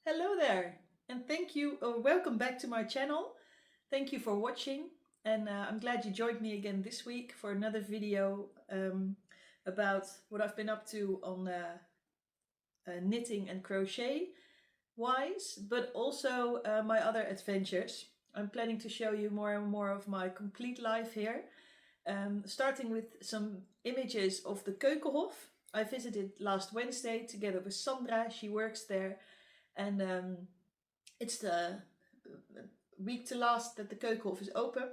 Hello there, and thank you, or welcome back to my channel. Thank you for watching, and I'm glad you joined me again this week for another video about what I've been up to on knitting and crochet wise, but also my other adventures. I'm planning to show you more and more of my complete life here, starting with some images of the Keukenhof. I visited last Wednesday together with Sandra. She works there. And it's the week to last that the Keukenhof is open.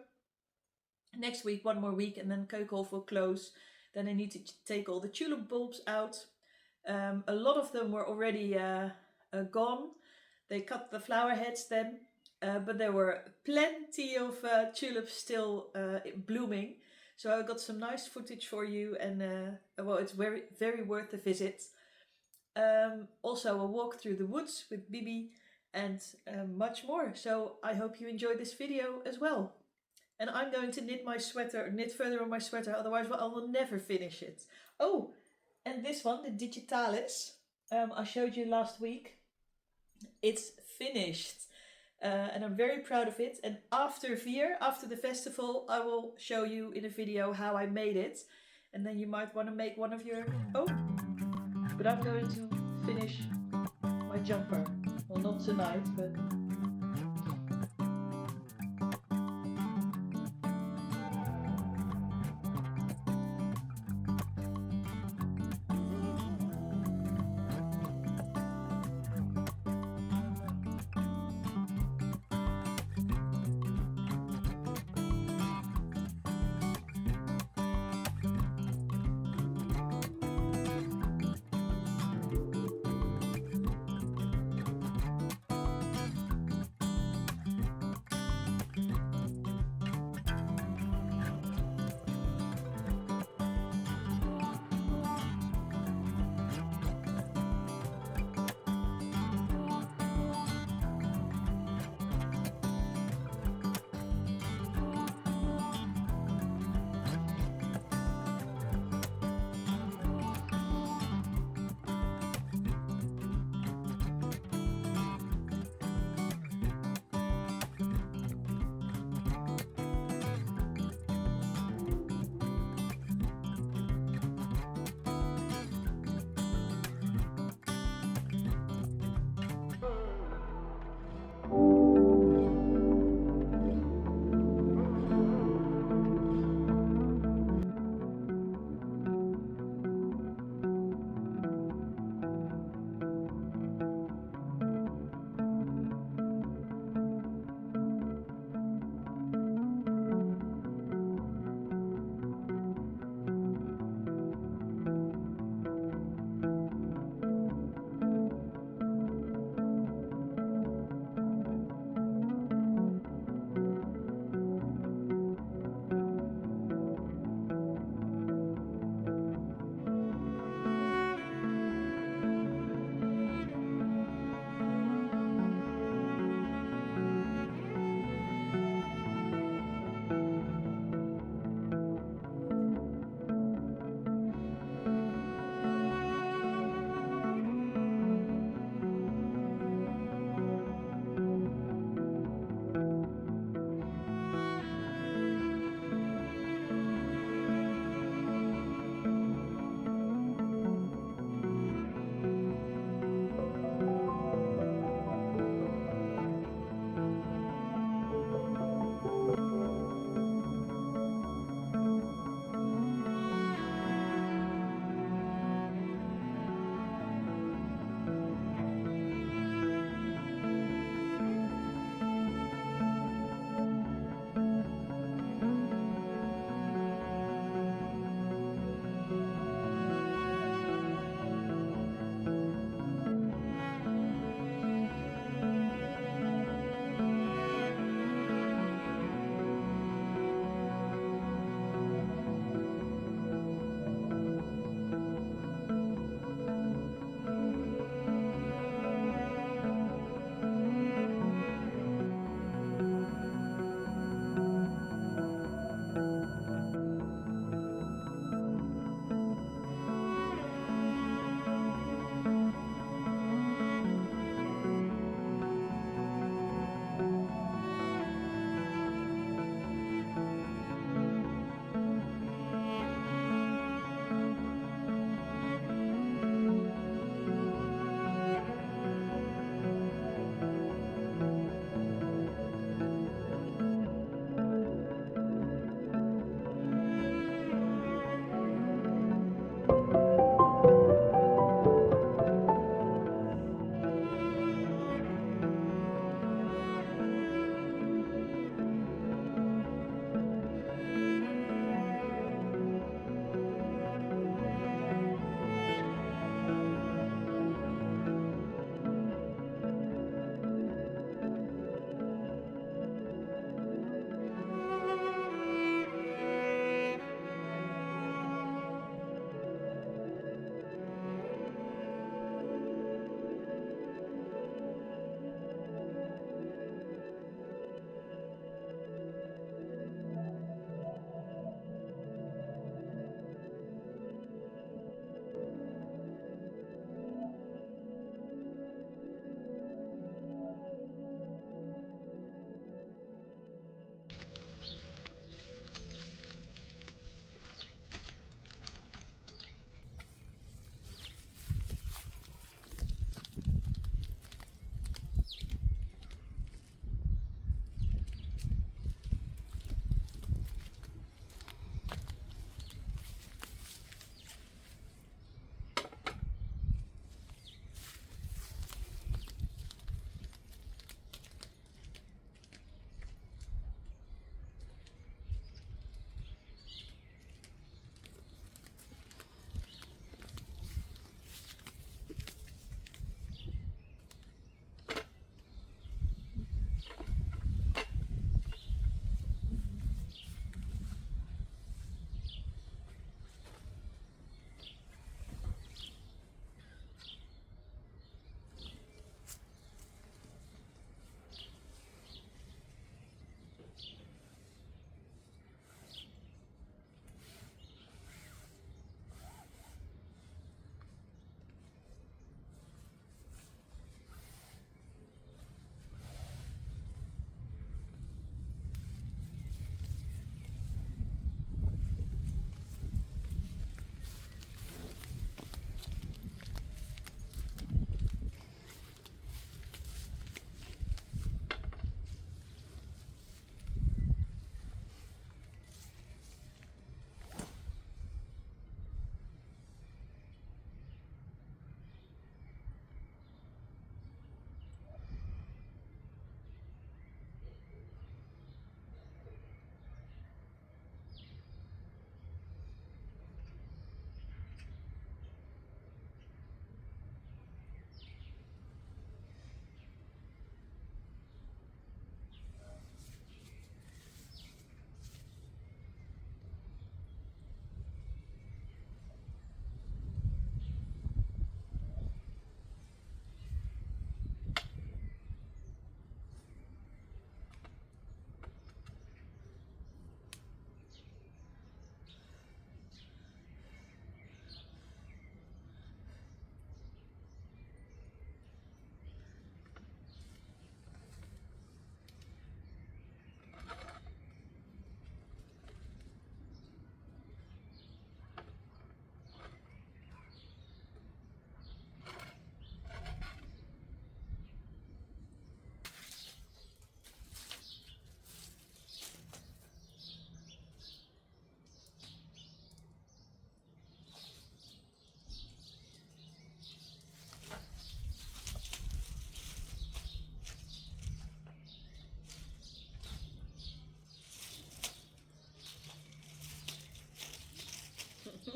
Next week, one more week, and then Keukenhof will close. Then I need to take all the tulip bulbs out. A lot of them were already gone. They cut the flower heads then, but there were plenty of tulips still blooming. So I got some nice footage for you, and well, it's very worth a visit. Also a walk through the woods with Bibi and much more. So I hope you enjoy this video as well. And I'm going to knit further on my sweater, otherwise I will never finish it. Oh, and this one, the Digitalis, I showed you last week. It's finished. And I'm very proud of it. And after the festival, I will show you in a video how I made it. And then you might want to make one of your own. But I'm going to finish my jumper. Well, not tonight, but...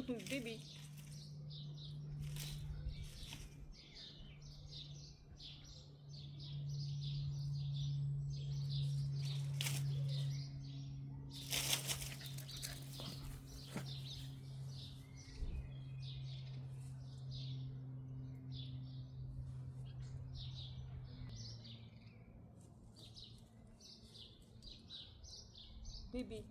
Bibi. Bibi.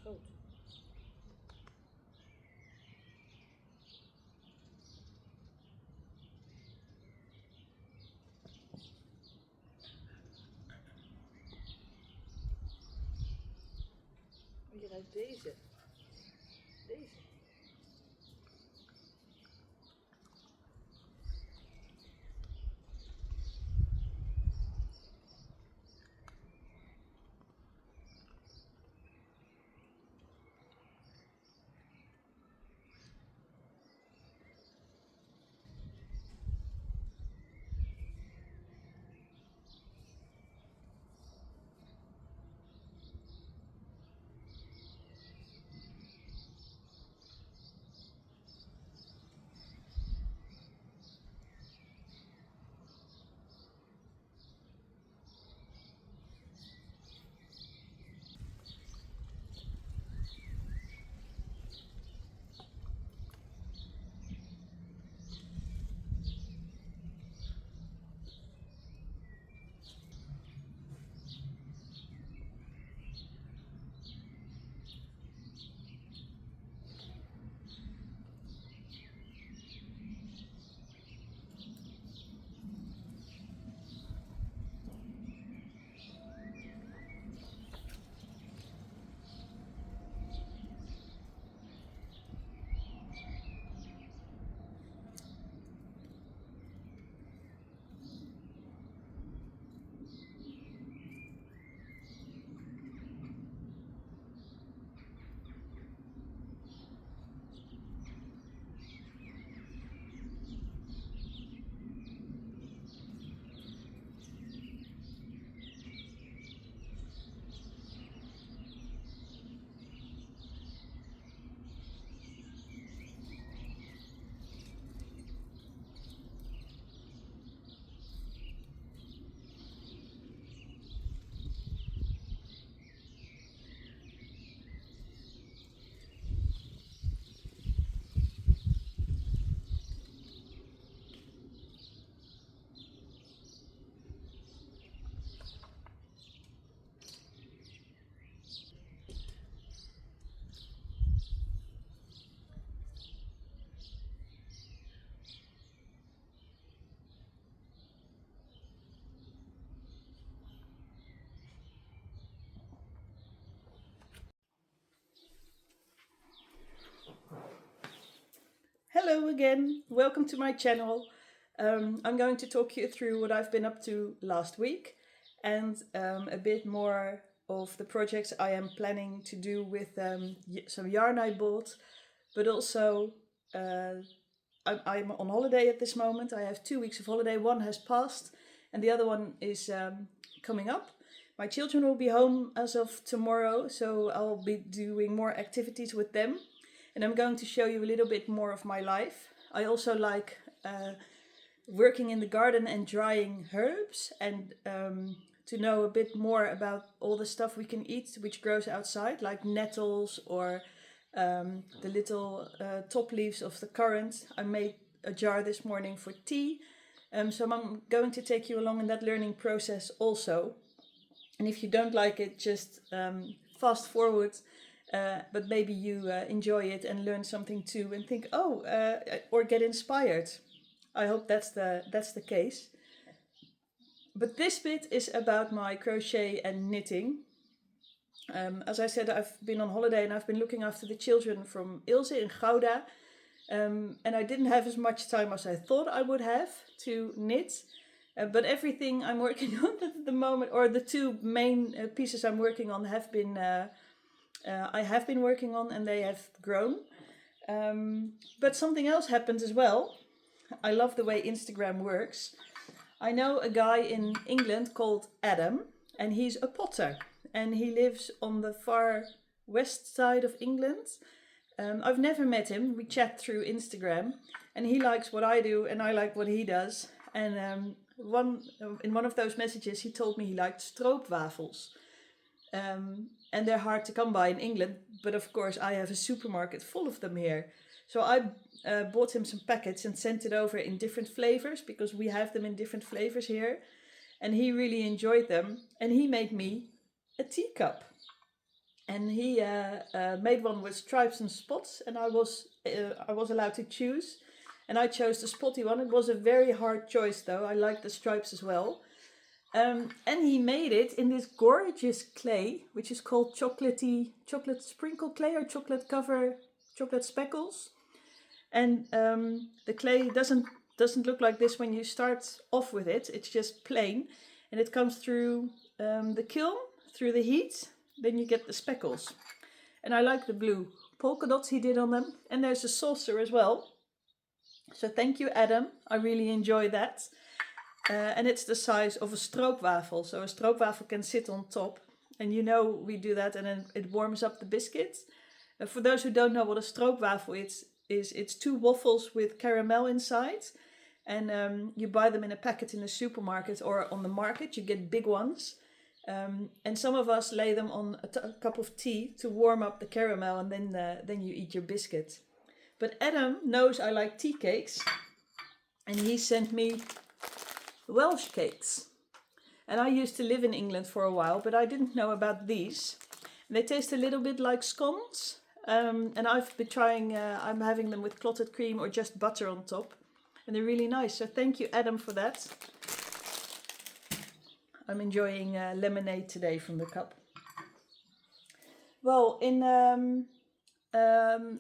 Schoot. Je ruikt deze. Deze. again, welcome to my channel. I'm going to talk you through what I've been up to last week and a bit more of the projects I am planning to do with some yarn I bought, but also I'm on holiday at this moment. I have 2 weeks of holiday. One has passed and the other one is coming up. My children will be home as of tomorrow, so I'll be doing more activities with them. And I'm going to show you a little bit more of my life. I also like working in the garden and drying herbs, and to know a bit more about all the stuff we can eat which grows outside, like nettles or the little top leaves of the currant. I made a jar this morning for tea, so I'm going to take you along in that learning process also. And if you don't like it, just fast forward. But maybe you enjoy it and learn something too and think, oh, or get inspired. I hope that's the case. But this bit is about my crochet and knitting. As I said, I've been on holiday and I've been looking after the children from Ilse in Gouda. And I didn't have as much time as I thought I would have to knit. But everything I'm working on at the moment, or the two main pieces I'm working on have been... I have been working on and they have grown. But something else happened as well. I love the way Instagram works. I know a guy in England called Adam, and he's a potter. And he lives on the far west side of England. I've never met him. We chat through Instagram. And he likes what I do and I like what he does. And in one of those messages he told me he liked stroopwafels. And they're hard to come by in England, but of course I have a supermarket full of them here. So I bought him some packets and sent it over in different flavors, because we have them in different flavors here. And he really enjoyed them, and he made me a teacup. And he made one with stripes and spots, and I was allowed to choose. And I chose the spotty one. It was a very hard choice though. I like the stripes as well. And he made it in this gorgeous clay, which is called chocolate sprinkle clay or chocolate speckles. And the clay doesn't look like this when you start off with it. It's just plain, and it comes through the kiln, through the heat. Then you get the speckles. And I like the blue polka dots he did on them. And there's a saucer as well. So thank you, Adam. I really enjoy that. And it's the size of a stroopwafel. So a stroopwafel can sit on top. And you know we do that and then it warms up the biscuits. For those who don't know what a stroopwafel is it's 2 waffles with caramel inside. And you buy them in a packet in the supermarket or on the market. You get big ones. And some of us lay them on a cup of tea to warm up the caramel, and then you eat your biscuit. But Adam knows I like tea cakes. And he sent me Welsh cakes. And I used to live in England for a while, but I didn't know about these. They taste a little bit like scones. And I've been trying, I'm having them with clotted cream or just butter on top. And they're really nice. So thank you, Adam, for that. I'm enjoying lemonade today from the cup. Well, in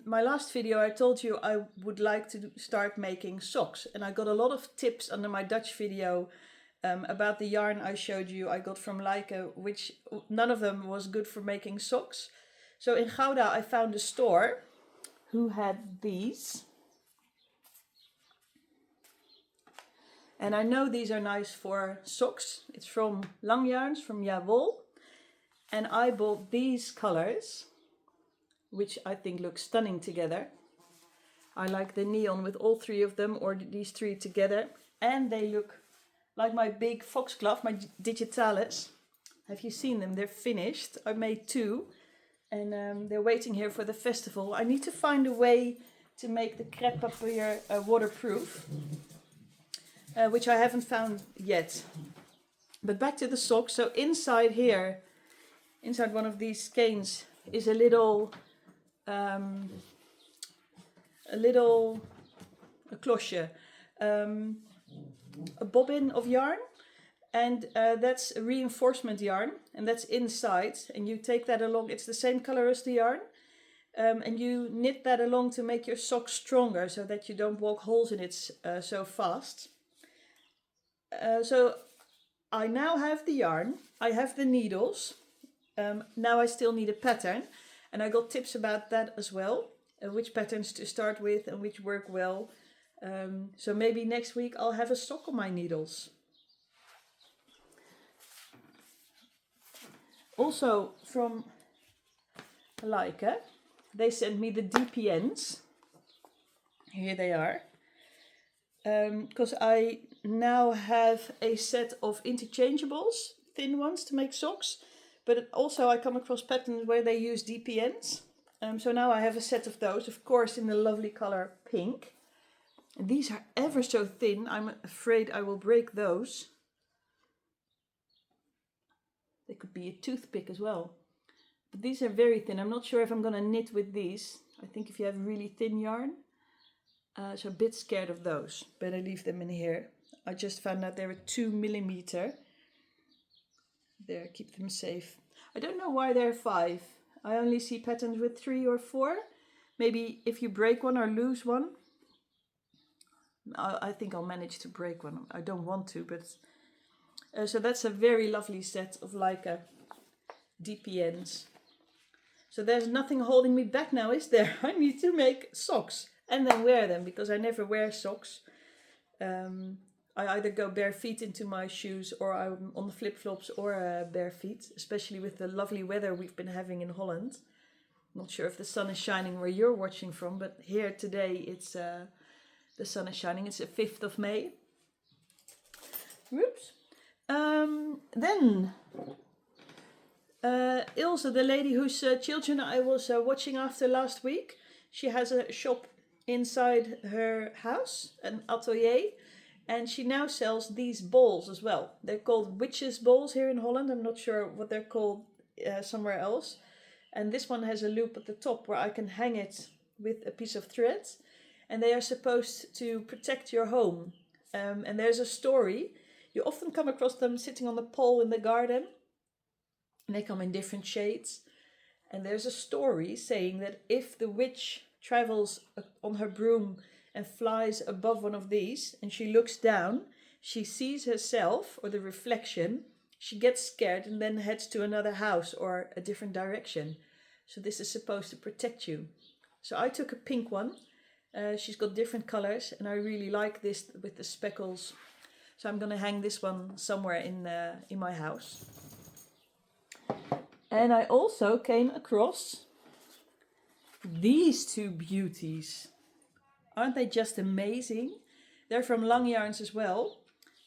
my last video I told you I would like to start making socks, and I got a lot of tips under my Dutch video about the yarn I showed you I got from Lisse, which none of them was good for making socks. So in Gouda I found a store who had these, and I know these are nice for socks. It's from Lang Yarns, from Järbo, and I bought these colors, which I think look stunning together. I like the neon with all 3 of them, or these 3 together. And they look like my big foxglove, my digitales. Have you seen them? They're finished. I made 2 and they're waiting here for the festival. I need to find a way to make the crepe papier waterproof, which I haven't found yet. But back to the socks. So inside here, inside one of these skeins is a little klosje, a bobbin of yarn, and that's a reinforcement yarn, and that's inside, and you take that along. It's the same color as the yarn, and you knit that along to make your sock stronger so that you don't walk holes in it so fast. So I now have the yarn, I have the needles, now I still need a pattern, and I got tips about that as well, which patterns to start with and which work well. So maybe next week I'll have a sock on my needles. Also from Lisse, they sent me the DPNs. Here they are. Because I now have a set of interchangeables, thin ones to make socks. But also I come across patterns where they use DPNs. So now I have a set of those, of course in the lovely color pink. And these are ever so thin, I'm afraid I will break those. They could be a toothpick as well. But these are very thin. I'm not sure if I'm going to knit with these. I think if you have really thin yarn. So a bit scared of those. Better leave them in here. I just found out they were 2 millimeter. There, keep them safe. I don't know why they're 5. I only see patterns with 3 or 4. Maybe if you break one or lose one. I think I'll manage to break one. I don't want to, but... so that's a very lovely set of Lisse DPNs. So there's nothing holding me back now, is there? I need to make socks and then wear them, because I never wear socks. I either go bare feet into my shoes, or I'm on the flip-flops, or bare feet, especially with the lovely weather we've been having in Holland. Not sure if the sun is shining where you're watching from, but here today it's the sun is shining. It's the 5th of May. Whoops. Then Ilse, the lady whose children I was watching after last week, she has a shop inside her house, an atelier, and she now sells these balls as well. They're called witches balls here in Holland. I'm not sure what they're called somewhere else. And this one has a loop at the top where I can hang it with a piece of thread, and they are supposed to protect your home. And there's a story. You often come across them sitting on the pole in the garden. And they come in different shades. And there's a story saying that if the witch travels on her broom and flies above one of these, and she looks down, she sees herself, or the reflection, she gets scared and then heads to another house or a different direction. So this is supposed to protect you. So I took a pink one. She's got different colors, and I really like this with the speckles. So I'm going to hang this one somewhere in my house. And I also came across these two beauties. Aren't they just amazing? They're from Long Yarns as well.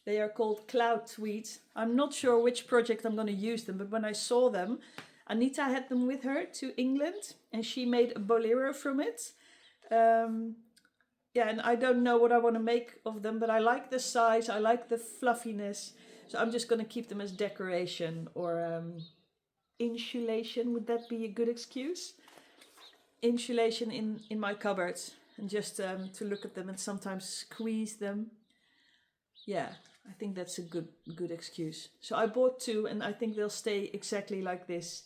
They are called Cloud Tweed. I'm not sure which project I'm going to use them, but when I saw them, Anita had them with her to England, and she made a bolero from it. Yeah, and I don't know what I want to make of them, but I like the size, I like the fluffiness. So I'm just going to keep them as decoration, or insulation. Would that be a good excuse? Insulation in my cupboard, and just to look at them and sometimes squeeze them. Yeah, I think that's a good excuse. So I bought 2, and I think they'll stay exactly like this.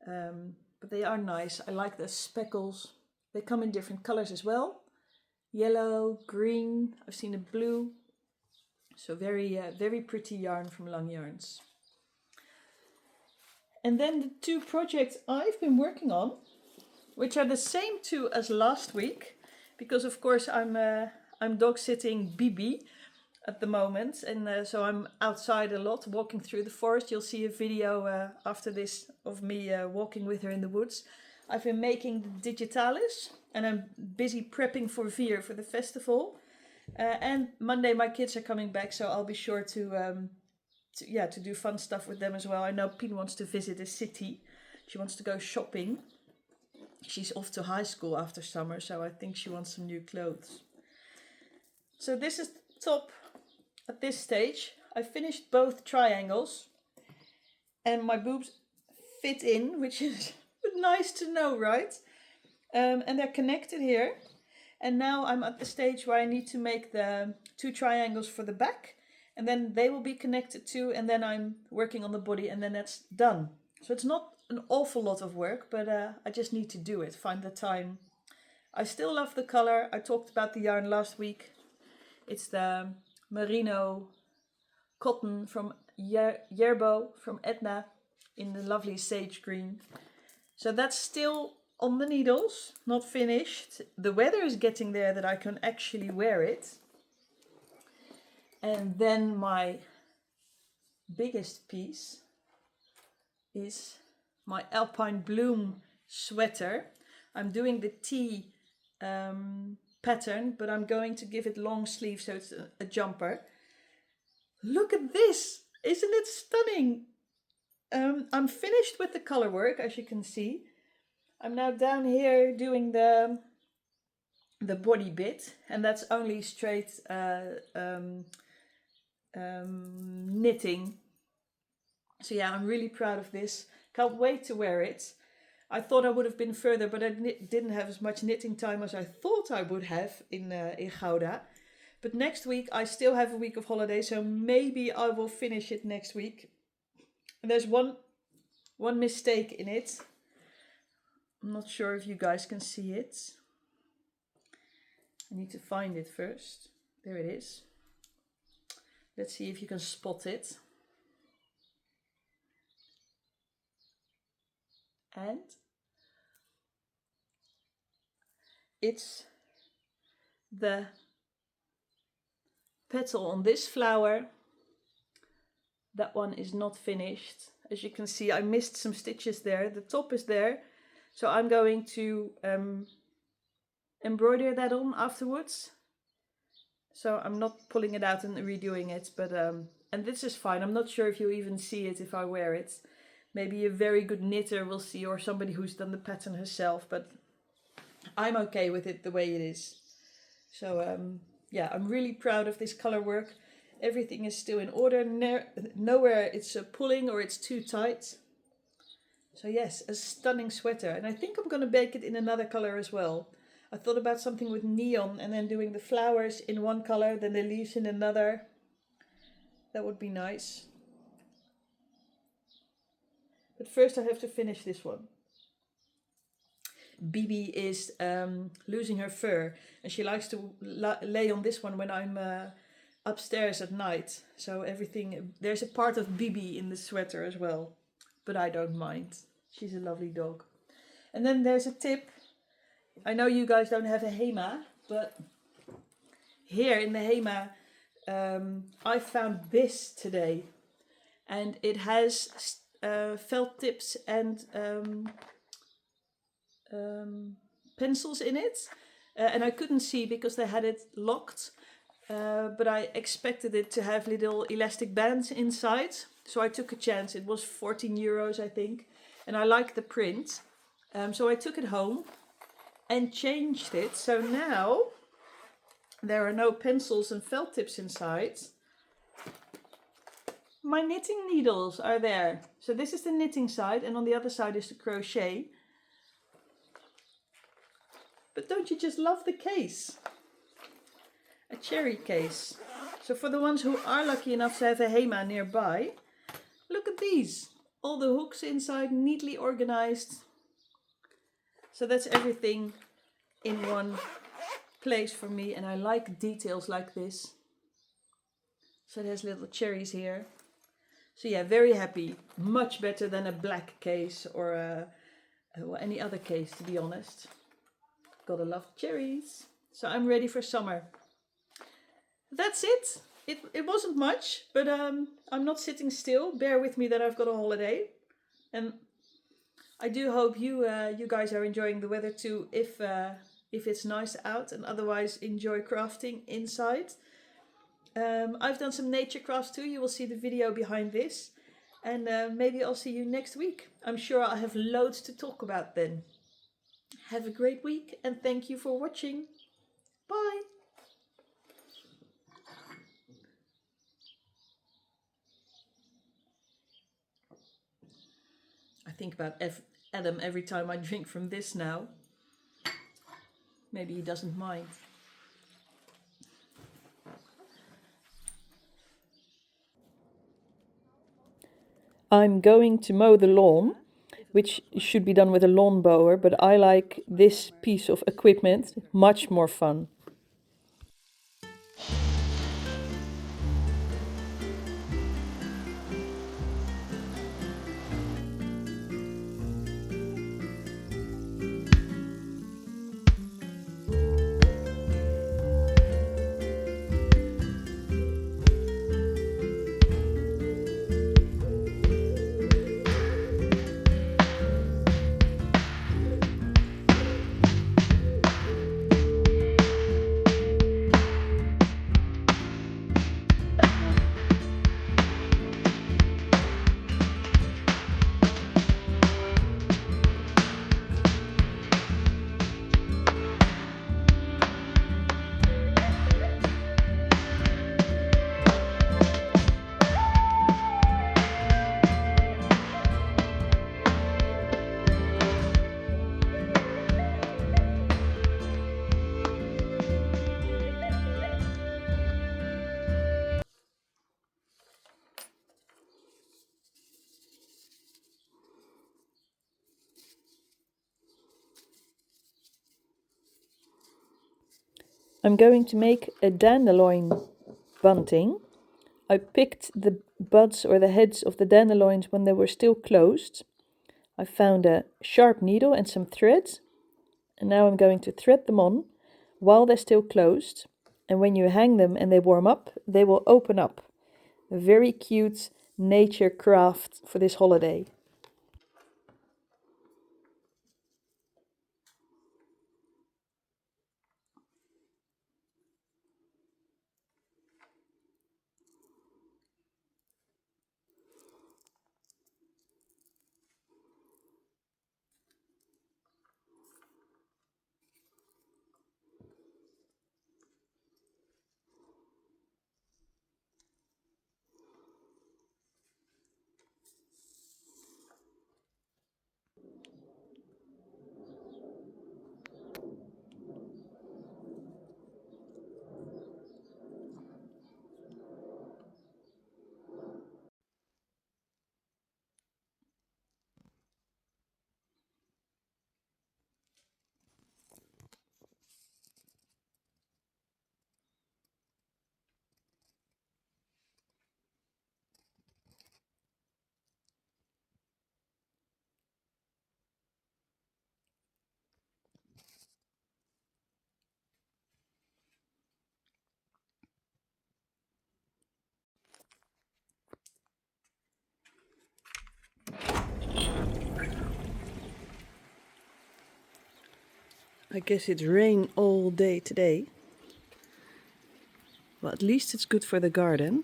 But they are nice. I like the speckles. They come in different colors as well. Yellow, green, I've seen a blue. So very pretty yarn from Long Yarns. And then the 2 projects I've been working on, which are the same 2 as last week, because of course I'm dog sitting Bibi at the moment, and so I'm outside a lot, walking through the forest. You'll see a video after this of me walking with her in the woods. I've been making the digitalis, and I'm busy prepping for Vier, for the festival. And Monday my kids are coming back, so I'll be sure to do fun stuff with them as well. I know Pien wants to visit a city. She wants to go shopping. She's off to high school after summer, so I think she wants some new clothes. So this is the top at this stage. I finished both triangles, and my boobs fit in, which is nice to know, right? And they're connected here. And now I'm at the stage where I need to make the 2 triangles for the back, and then they will be connected too, and then I'm working on the body, and then that's done. So it's not an awful lot of work, but I just need to do it, find the time. I still love the color. I talked about the yarn last week. It's the Merino cotton from Järbo, from Etna, in the lovely sage green. So that's still on the needles, not finished. The weather is getting there that I can actually wear it. And then my biggest piece is my Alpine Bloom sweater. I'm doing the T pattern, but I'm going to give it long sleeve, so it's a jumper. Look at this! Isn't it stunning? I'm finished with the color work, as you can see. I'm now down here doing the body bit, and that's only straight knitting. So yeah, I'm really proud of this. Can't wait to wear it. I thought I would have been further, but I didn't have as much knitting time as I thought I would have in Gouda. But next week I still have a week of holiday, so maybe I will finish it next week. And there's one mistake in it. I'm not sure if you guys can see it. I need to find it first. There it is. Let's see if you can spot it. And it's the petal on this flower. That one is not finished. As you can see, I missed some stitches there. The top is there. So I'm going to embroider that on afterwards. So I'm not pulling it out and redoing it, but and this is fine. I'm not sure if you'll even see it if I wear it. Maybe a very good knitter will see, or somebody who's done the pattern herself, but I'm okay with it the way it is. So yeah, I'm really proud of this color work. Everything is still in order. Nowhere it's pulling or it's too tight. So yes, a stunning sweater. And I think I'm going to bake it in another color as well. I thought about something with neon and then doing the flowers in one color, then the leaves in another. That would be nice. But first I have to finish this one. Bibi is losing her fur, and she likes to lay on this one when I'm upstairs at night. So there's a part of Bibi in the sweater as well, but I don't mind. She's a lovely dog. And then there's a tip. I know you guys don't have a Hema, but here in the Hema I found this today, and it has felt tips and pencils in it, and I couldn't see because they had it locked, but I expected it to have little elastic bands inside, so I took a chance. It was 14 euros I think, and I liked the print, so I took it home and changed it, so now there are no pencils and felt tips inside. My knitting needles are there. So this is the knitting side, and on the other side is the crochet. But don't you just love the case? A cherry case. So for the ones who are lucky enough to have a Hema nearby, look at these. All the hooks inside neatly organized. So that's everything in one place for me, and I like details like this. So there's little cherries here. So yeah, very happy. Much better than a black case or any other case, to be honest. Gotta love cherries. So I'm ready for summer. That's it. It wasn't much, but I'm not sitting still. Bear with me that I've got a holiday. And I do hope you guys are enjoying the weather too, if it's nice out, and otherwise enjoy crafting inside. I've done some nature crafts too. You will see the video behind this, and maybe I'll see you next week. I'm sure I'll have loads to talk about then. Have a great week, and thank you for watching. Bye. I think about Adam every time I drink from this now. Maybe he doesn't mind. I'm going to mow the lawn, which should be done with a lawnmower, but I like this piece of equipment, much more fun. I'm going to make a dandelion bunting. I picked the buds or the heads of the dandelions when they were still closed. I found a sharp needle and some thread, and now I'm going to thread them on while they're still closed. And when you hang them and they warm up, they will open up. A very cute nature craft for this holiday. I guess it's rain all day today. Well, at least it's good for the garden.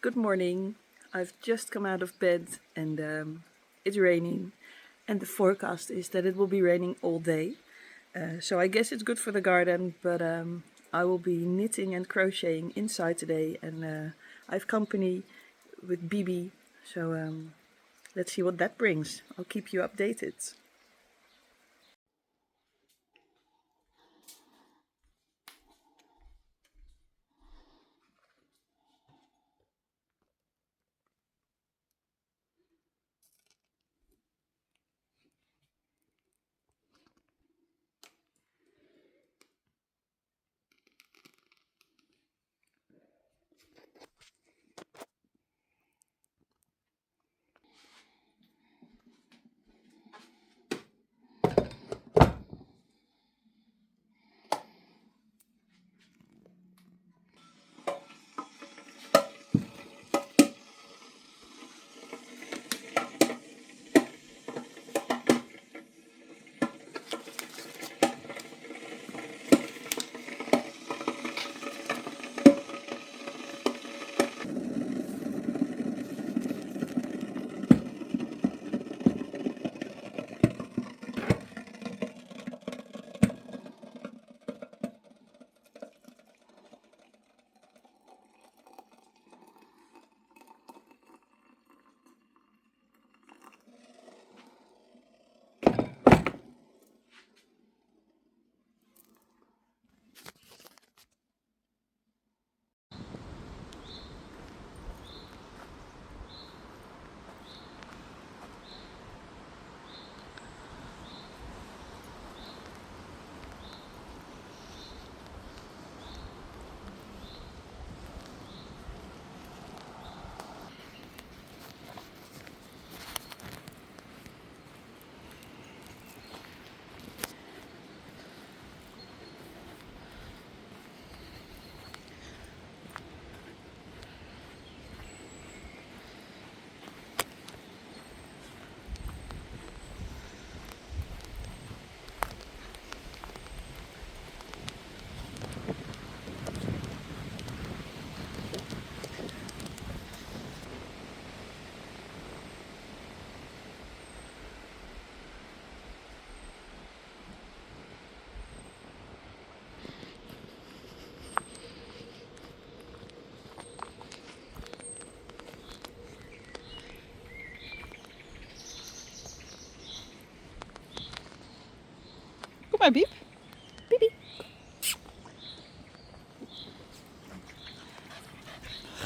Good morning. I've just come out of bed and it's raining. And the forecast is that it will be raining all day. So I guess it's good for the garden, but I will be knitting and crocheting inside today. And I have company with Bibi. So let's see what that brings. I'll keep you updated.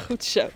Goed zo.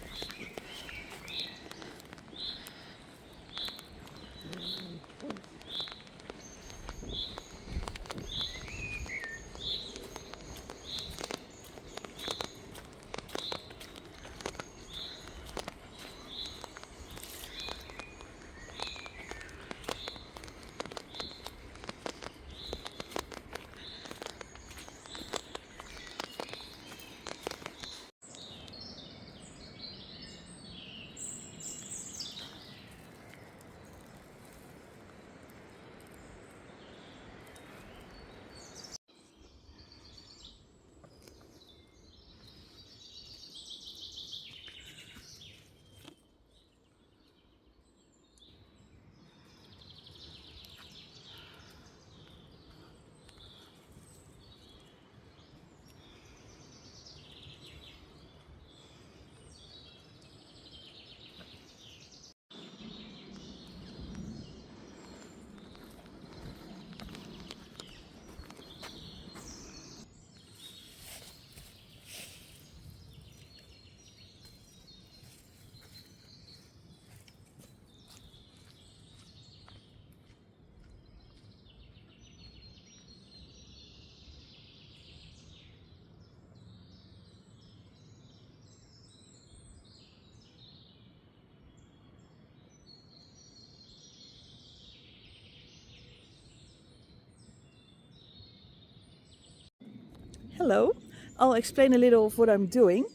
Hello, I'll explain a little of what I'm doing.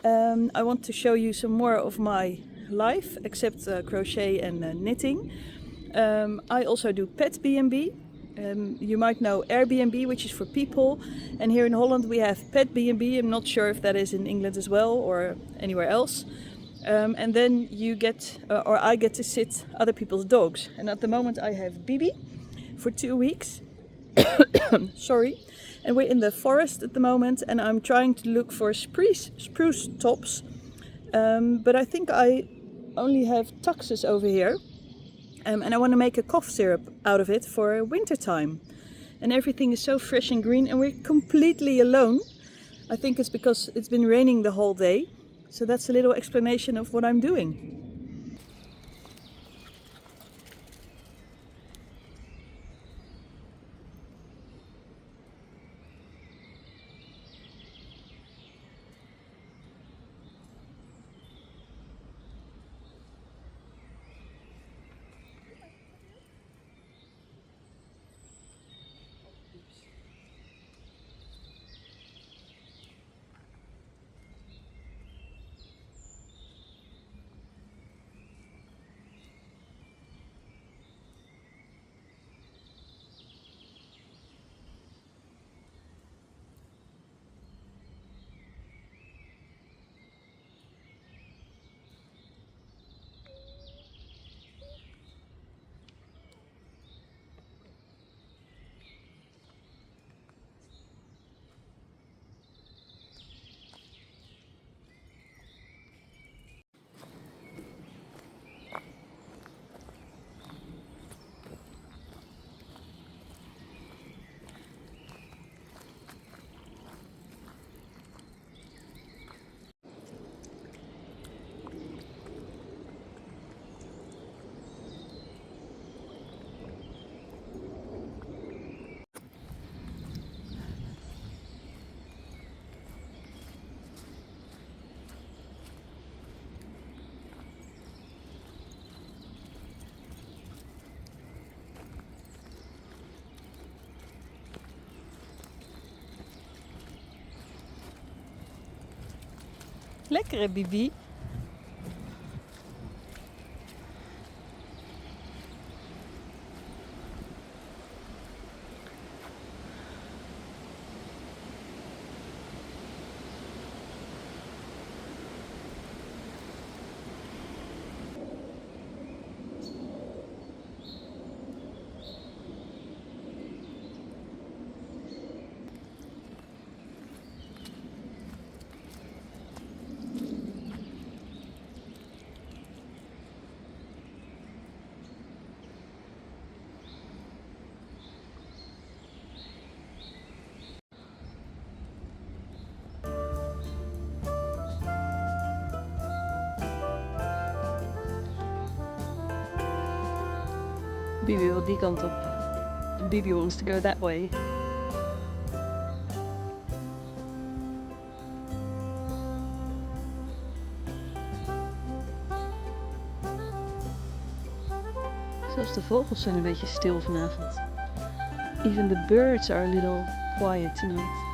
I want to show you some more of my life, except crochet and knitting. I also do pet B&B. You might know Airbnb, which is for people, and here in Holland we have pet B&B. I'm not sure if that is in England as well or anywhere else. And then you get, or I get to sit other people's dogs. And at the moment I have Bibi for 2 weeks. Sorry. And we're in the forest at the moment, and I'm trying to look for spruce tops. But I think I only have taxus over here. And I want to make a cough syrup out of it for winter time. And everything is so fresh and green, and we're completely alone. I think it's because it's been raining the whole day. So that's a little explanation of what I'm doing. Lekker hè, Bibi? Bibi wil die kant op. Bibi wants to go that way. Zelfs de vogels zijn een beetje stil vanavond. Even the birds are a little quiet tonight.